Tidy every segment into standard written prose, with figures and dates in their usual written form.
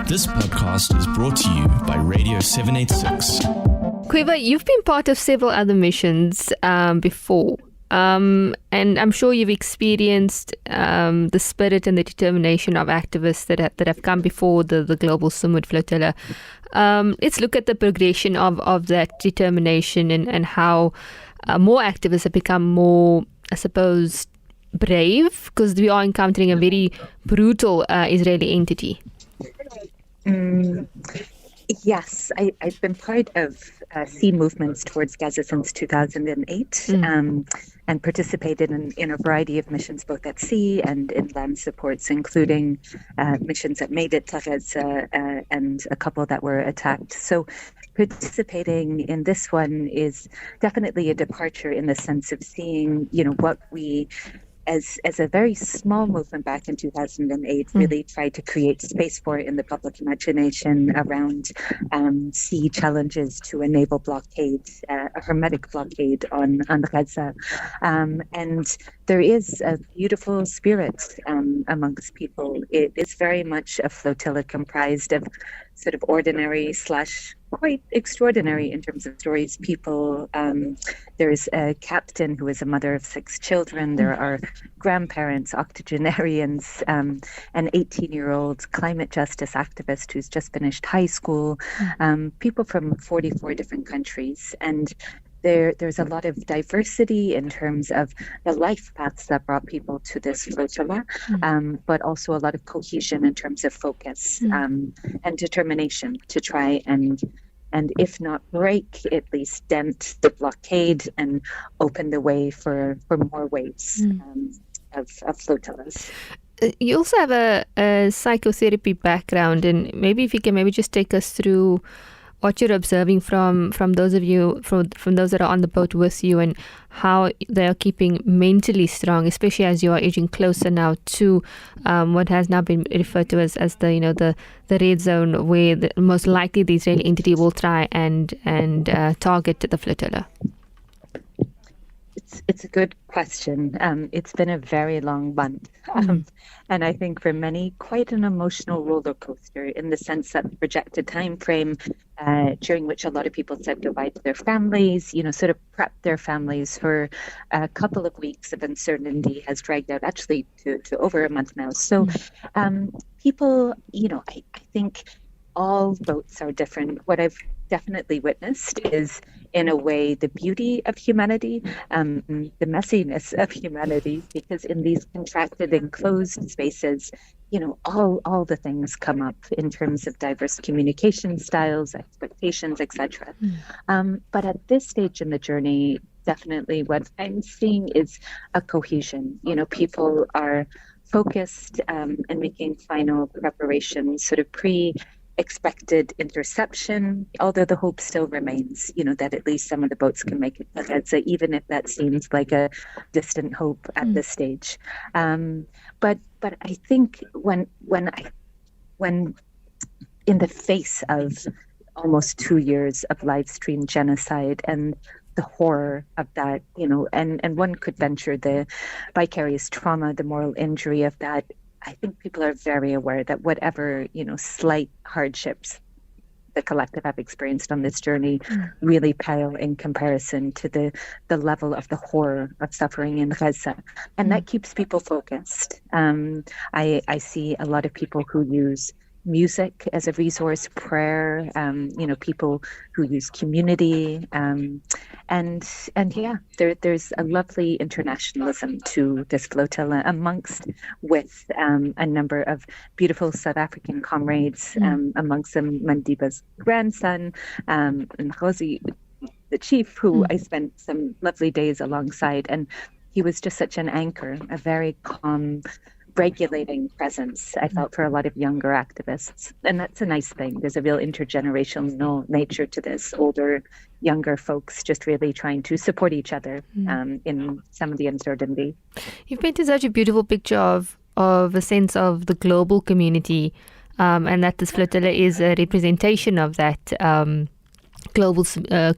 This podcast is brought to you by Radio 786. Caoimhe, you've been part of several other missions before, and I'm sure you've experienced the spirit and the determination of activists that have come before the Global Sumud Flotilla. Let's look at the progression of that determination and how more activists have become more, I suppose, brave, because we are encountering a very brutal Israeli entity. Yes, I've been part of sea movements towards Gaza since 2008 and participated in a variety of missions, both at sea and in land supports, including missions that made it to Gaza and a couple that were attacked. So participating in this one is definitely a departure in the sense of seeing, what we as a very small movement back in 2008, really tried to create space for in the public imagination around sea challenges to a naval blockade, a hermetic blockade on Gaza. And there is a beautiful spirit amongst people. It is very much a flotilla comprised of sort of ordinary / quite extraordinary in terms of stories people. There's a captain who is a mother of 6 children. There are grandparents, octogenarians, an 18-year-old climate justice activist who's just finished high school, people from 44 different countries. And there's a lot of diversity in terms of the life paths that brought people to this flotilla, but also a lot of cohesion in terms of focus and determination to try and if not break, at least dent the blockade and open the way for more waves of flotillas. You also have a psychotherapy background, and maybe if you can just take us through what you're observing from those of you, from those that are on the boat with you, and how they are keeping mentally strong, especially as you are edging closer now to what has now been referred to as the red zone, where most likely the Israeli entity will try and target the flotilla. It's a good question. It's been a very long month. And I think for many, quite an emotional roller coaster in the sense that the projected time frame during which a lot of people said goodbye to their families, sort of prepped their families for a couple of weeks of uncertainty has dragged out actually to over a month now. So people, I think all boats are different. What I've definitely witnessed is, in a way, the beauty of humanity, the messiness of humanity, because in these contracted, enclosed spaces, all the things come up in terms of diverse communication styles, expectations, etc. But at this stage in the journey, definitely what I'm seeing is a cohesion. People are focused and making final preparations, sort of expected interception, although the hope still remains, that at least some of the boats can make it to Gaza, even if that seems like a distant hope at this stage. But I think when in the face of almost 2 years of live stream genocide and the horror of that, and one could venture the vicarious trauma, the moral injury of that, I think people are very aware that whatever, slight hardships the collective have experienced on this journey really pale in comparison to the level of the horror of suffering in Gaza. And that keeps people focused. I see a lot of people who use music as a resource, prayer, people who use community, and yeah, there's a lovely internationalism to this flotilla with a number of beautiful South African comrades, amongst them Mandiba's grandson, and Rosie, the chief, who I spent some lovely days alongside, and he was just such an anchor, a very calm, regulating presence, I felt, for a lot of younger activists. And that's a nice thing. There's a real intergenerational nature to this. Older, younger folks just really trying to support each other in some of the uncertainty. You've painted such a beautiful picture of a sense of the global community, and that this flotilla is a representation of that global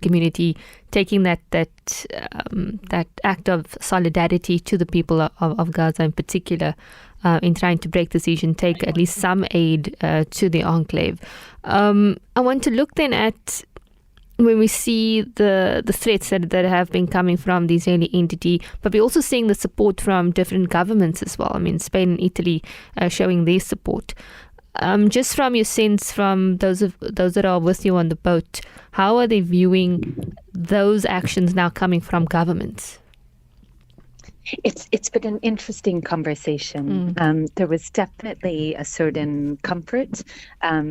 community, taking that act of solidarity to the people of Gaza in particular. in trying to break the siege and take at least some aid to the enclave. I want to look then at when we see the threats that have been coming from the Israeli entity, but we're also seeing the support from different governments as well. I mean, Spain and Italy showing their support. Just from your sense, from those that are with you on the boat, how are they viewing those actions now coming from governments? It's been an interesting conversation. There was definitely a certain comfort,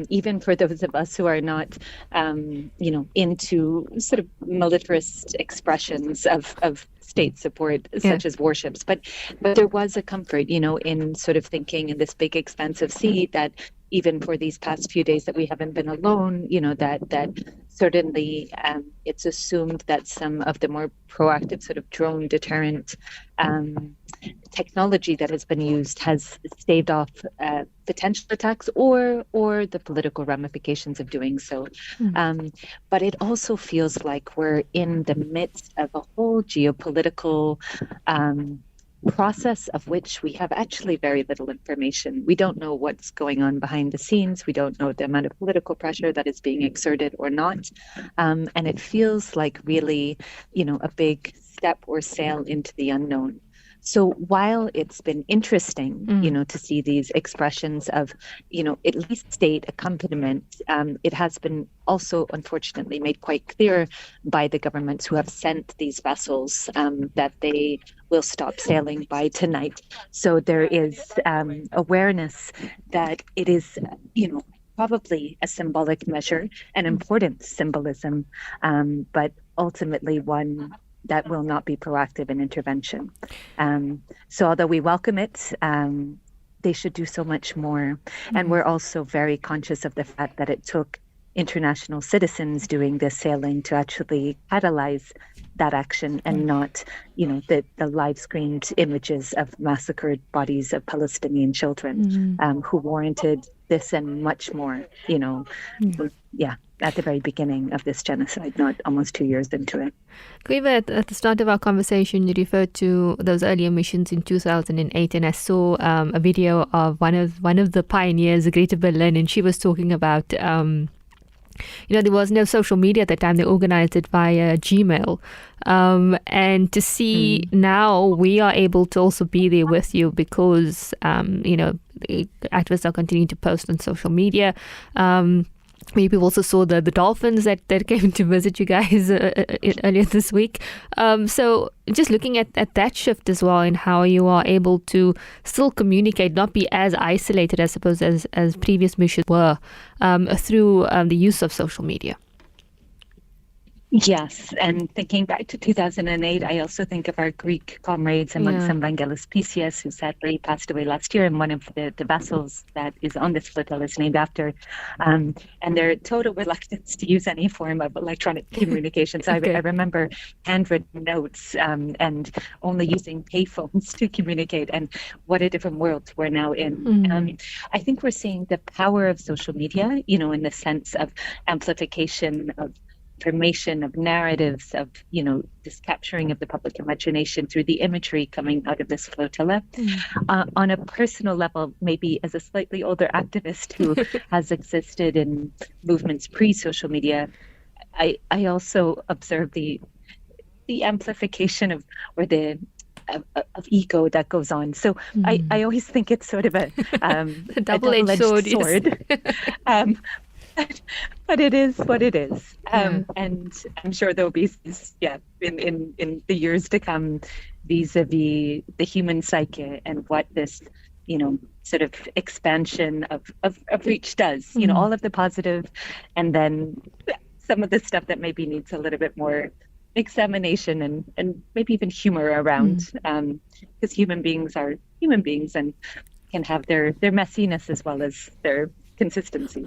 even for those of us who are not, into sort of militarist expressions of state support, such as warships. But there was a comfort, in sort of thinking in this big expansive sea that even for these past few days that we haven't been alone, that certainly it's assumed that some of the more proactive sort of drone deterrent technology that has been used has staved off potential attacks or the political ramifications of doing so. But it also feels like we're in the midst of a whole geopolitical process of which we have actually very little information. We don't know what's going on behind the scenes. We don't know the amount of political pressure that is being exerted or not. And it feels like really, a big step or sail into the unknown. So while it's been interesting, to see these expressions of, at least state accompaniment, it has been also, unfortunately, made quite clear by the governments who have sent these vessels that they will stop sailing by tonight. So there is awareness that it is, probably a symbolic measure, an important symbolism, but ultimately one that will not be proactive in intervention. So although we welcome it, they should do so much more. And we're also very conscious of the fact that it took international citizens doing this sailing to actually catalyze that action and not, the live screened images of massacred bodies of Palestinian children who warranted this and much more, at the very beginning of this genocide, not almost 2 years into it. Caoimhe, at the start of our conversation, you referred to those earlier missions in 2008, and I saw a video of one of the pioneers, Greta Berlin, and she was talking about, there was no social media at the time. They organized it via Gmail. And to see now we are able to also be there with you because, activists are continuing to post on social media. Maybe we also saw the dolphins that came to visit you guys earlier this week. So just looking at that shift as well and how you are able to still communicate, not be as isolated, I suppose, as previous missions were through the use of social media. Yes, and thinking back to 2008, I also think of our Greek comrades, amongst them Vangelis Pisias, who sadly passed away last year, and one of the vessels that is on this flotilla is named after, and their total reluctance to use any form of electronic communication. So I remember handwritten notes and only using payphones to communicate, and what a different world we're now in. I think we're seeing the power of social media, in the sense of amplification of information, of narratives, of this capturing of the public imagination through the imagery coming out of this flotilla. On a personal level, maybe as a slightly older activist who has existed in movements pre-social media, I also observe the amplification of ego that goes on. So I always think it's sort of a double-edged sword. Yes. But it is what it is. And I'm sure there'll be, in the years to come, vis-a-vis the human psyche and what this, sort of expansion of reach does, all of the positive, and then some of the stuff that maybe needs a little bit more examination and maybe even humor around, because human beings are human beings and can have their messiness as well as their consistency.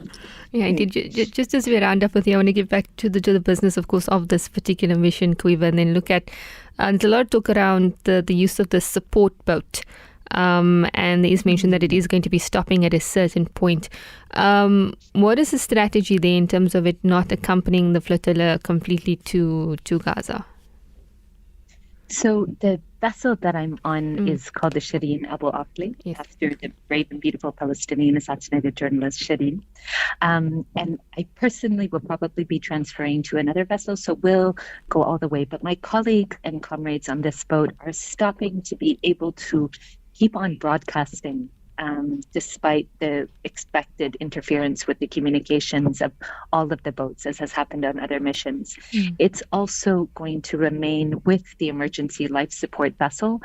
Yeah, indeed. Just as we round up with you, I want to get back to the business, of course, of this particular mission, Caoimhe, and then look at there's a lot of talk around the use of the support boat. And there is mention that it is going to be stopping at a certain point. What is the strategy there in terms of it not accompanying the flotilla completely to Gaza? So the vessel that I'm on is called the Shireen Abu Akleh, after the brave and beautiful Palestinian assassinated journalist Shireen. And I personally will probably be transferring to another vessel, so we'll go all the way. But my colleague and comrades on this boat are stopping to be able to keep on broadcasting despite the expected interference with the communications of all of the boats, as has happened on other missions. It's also going to remain with the emergency life support vessel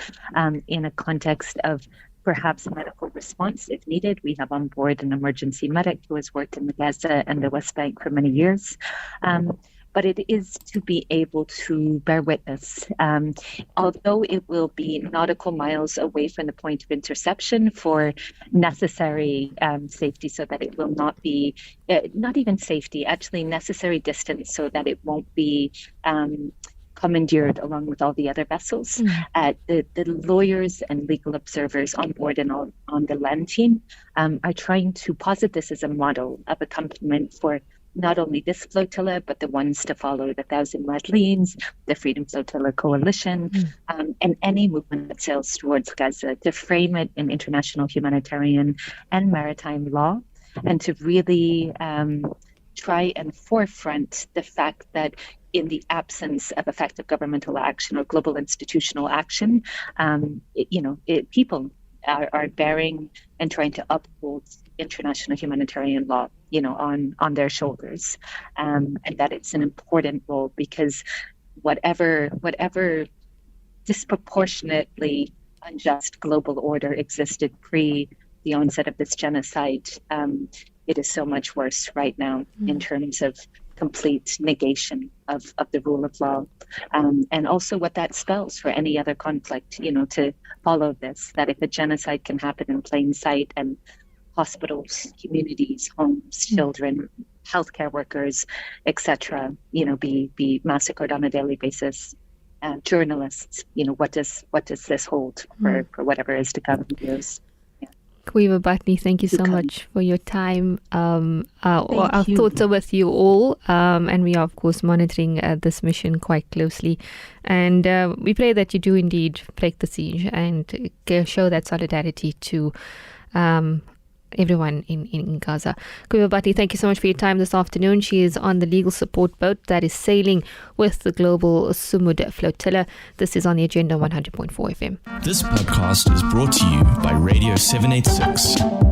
in a context of perhaps medical response if needed. We have on board an emergency medic who has worked in the Gaza and the West Bank for many years. But it is to be able to bear witness. Although it will be nautical miles away from the point of interception for necessary safety, so that it will not be, not even safety, actually necessary distance, so that it won't be commandeered along with all the other vessels. The lawyers and legal observers on board and on the land team are trying to posit this as a model of accompaniment for not only this flotilla, but the ones to follow, the 1,000 Madeleines, the Freedom Flotilla Coalition, and any movement that sails towards Gaza, to frame it in international humanitarian and maritime law, and to really try and forefront the fact that in the absence of effective governmental action or global institutional action, people are bearing and trying to uphold international humanitarian law, on their shoulders, and that it's an important role, because whatever disproportionately unjust global order existed pre the onset of this genocide, it is so much worse right now in terms of complete negation of the rule of law, and also what that spells for any other conflict, to follow this, that if a genocide can happen in plain sight and hospitals, communities, homes, children, healthcare workers, etc., be massacred on a daily basis. Journalists, what does this hold for whatever is to come in years? Caoimhe Butterly, thank you so much for your time. Our thoughts are with you all, and we are, of course, monitoring this mission quite closely. And we pray that you do indeed break the siege and show that solidarity to everyone in Gaza. Caoimhe Butterly, thank you so much for your time this afternoon. She is on the legal support boat that is sailing with the Global Sumud Flotilla. This is on the agenda 100.4 FM. This podcast is brought to you by Radio 786.